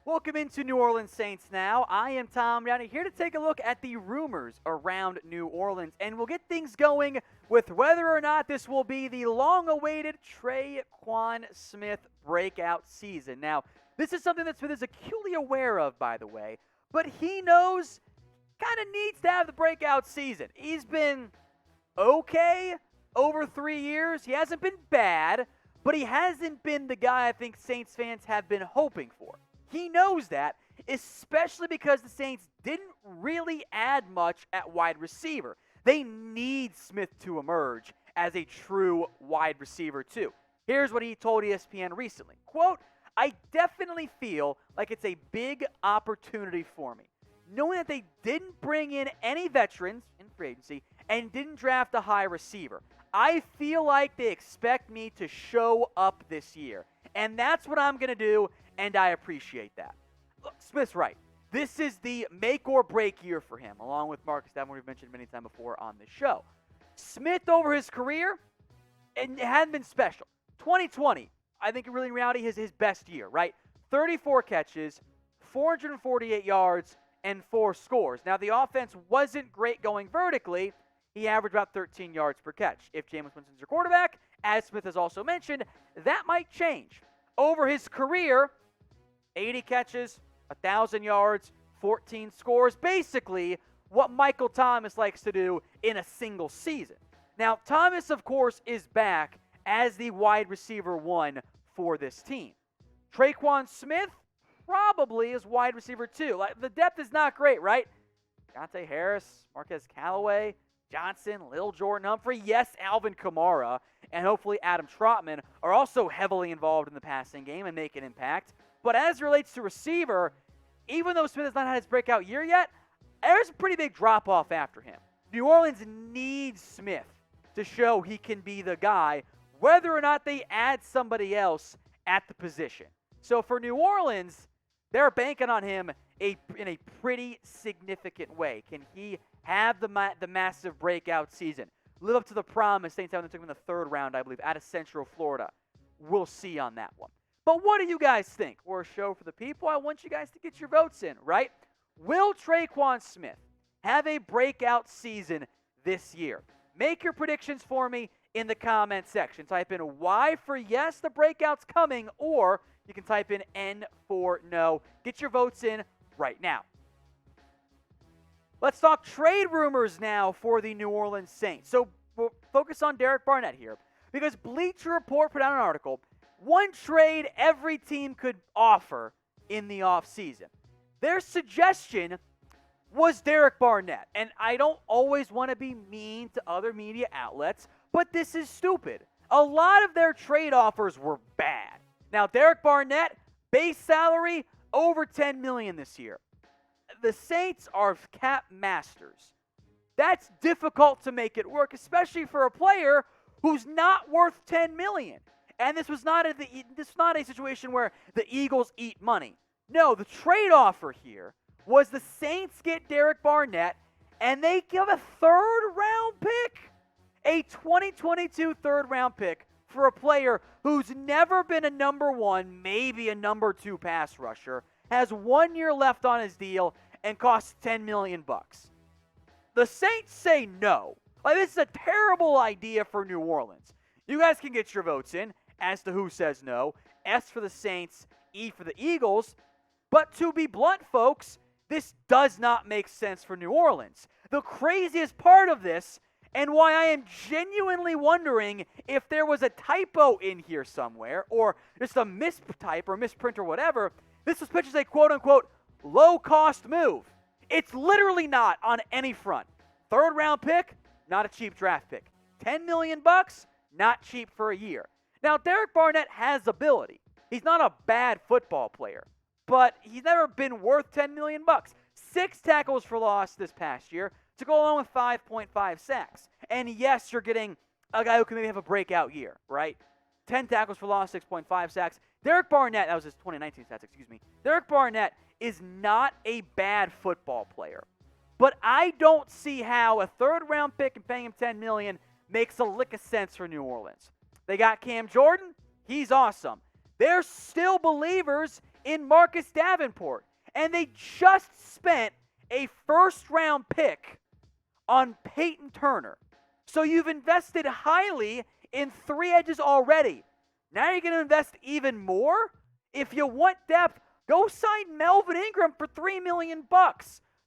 Welcome into New Orleans Saints now. I am Tom Downey here to take a look at the rumors around New Orleans, and we'll get things going with whether or not this will be the long-awaited Tre'Quan Smith breakout season. Now, this is something that Smith is acutely aware of, by the way, but he knows kind of needs to have the breakout season. He's been okay over 3 years. He hasn't been bad, but he hasn't been the guy I think Saints fans have been hoping for. He knows that, especially because the Saints didn't really add much at wide receiver. They need Smith to emerge as a true wide receiver, too. Here's what he told ESPN recently. Quote, "I definitely feel like it's a big opportunity for me. Knowing that they didn't bring in any veterans in free agency and didn't draft a high receiver, I feel like they expect me to show up this year. And that's what I'm going to do, and I appreciate that." Look, Smith's right. This is the make or break year for him, along with Marcus Davenport, we've mentioned many times before on this show. Smith, over his career, it hadn't been special. 2020, I think really in reality is his best year, right? 34 catches, 448 yards, and 4 scores. Now, the offense wasn't great going vertically. He averaged about 13 yards per catch. If Jameis Winston's your quarterback, as Smith has also mentioned, that might change. Over his career, 80 catches, 1,000 yards, 14 scores, basically what Michael Thomas likes to do in a single season. Now, Thomas, of course, is back as the wide receiver 1 for this team. Tre'Quan Smith probably is wide receiver 2. Like, the depth is not great, right? Deontay Harris, Marquez Callaway, Johnson, Lil Jordan Humphrey, yes, Alvin Kamara, and hopefully Adam Trautman are also heavily involved in the passing game and make an impact. But as it relates to receiver, even though Smith has not had his breakout year yet, there's a pretty big drop-off after him. New Orleans needs Smith to show he can be the guy, whether or not they add somebody else at the position. So for New Orleans, they're banking on him in a pretty significant way. Can he have the massive breakout season? Live up to the promise Saints took him in the 3rd round, I believe, out of Central Florida. We'll see on that one. But what do you guys think? We're a show for the people. I want you guys to get your votes in, right? Will Tre'Quan Smith have a breakout season this year? Make your predictions for me in the comment section. Type in Y for yes, the breakout's coming, or you can type in N for no. Get your votes in right now. Let's talk trade rumors now for the New Orleans Saints. So we'll focus on Derek Barnett here, because Bleacher Report put out an article, one trade every team could offer in the offseason. Their suggestion was Derek Barnett. And I don't always want to be mean to other media outlets, but this is stupid. A lot of their trade offers were bad. Now, Derek Barnett, base salary, over $10 million this year. The Saints are cap masters. That's difficult to make it work, especially for a player who's not worth $10 million. And this was not a situation where the Eagles eat money. No, the trade offer here was the Saints get Derek Barnett, and they give a 3rd-round pick, a 2022 3rd-round pick for a player who's never been a number 1, maybe a number 2 pass rusher, has 1 year left on his deal, and costs $10 million. The Saints say no. Like, this is a terrible idea for New Orleans. You guys can get your votes in as to who says no. S for the Saints, E for the Eagles. But to be blunt, folks, this does not make sense for New Orleans. The craziest part of this, and why I am genuinely wondering if there was a typo in here somewhere, or just a mistype or misprint or whatever, this was pitched as a quote-unquote low-cost move. It's literally not on any front. 3rd-round pick, not a cheap draft pick. $10 million, not cheap for a year. Now, Derek Barnett has ability. He's not a bad football player, but he's never been worth $10 million. 6 tackles for loss this past year to go along with 5.5 sacks. And yes, you're getting a guy who can maybe have a breakout year, right? 10 tackles for loss, 6.5 sacks. Derek Barnett, that was his 2019 stats, excuse me. Derek Barnett is not a bad football player. But I don't see how a 3rd-round pick and paying him $10 million makes a lick of sense for New Orleans. They got Cam Jordan. He's awesome. They're still believers in Marcus Davenport. And they just spent a first-round pick on Peyton Turner. So you've invested highly in 3 edges already. Now you're going to invest even more? If you want depth, go sign Melvin Ingram for $3 million.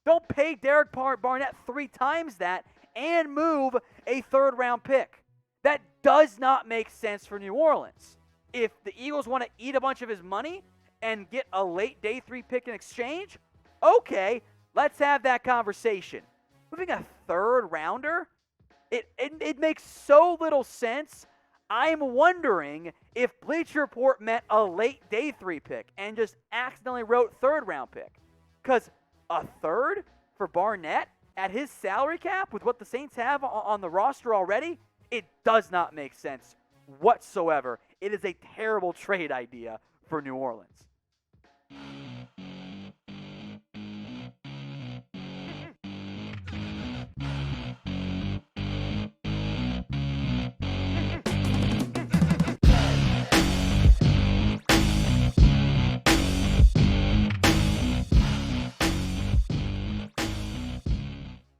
Don't pay Derek Barnett 3 times that and move a 3rd-round pick. That does not make sense for New Orleans. If the Eagles want to eat a bunch of his money and get a late day 3 pick in exchange, okay, let's have that conversation. Moving a 3rd rounder, it makes so little sense. I'm wondering if Bleacher Report meant a late day 3 pick and just accidentally wrote 3rd round pick. Because a 3rd for Barnett at his salary cap with what the Saints have on the roster already, it does not make sense whatsoever. It is a terrible trade idea for New Orleans.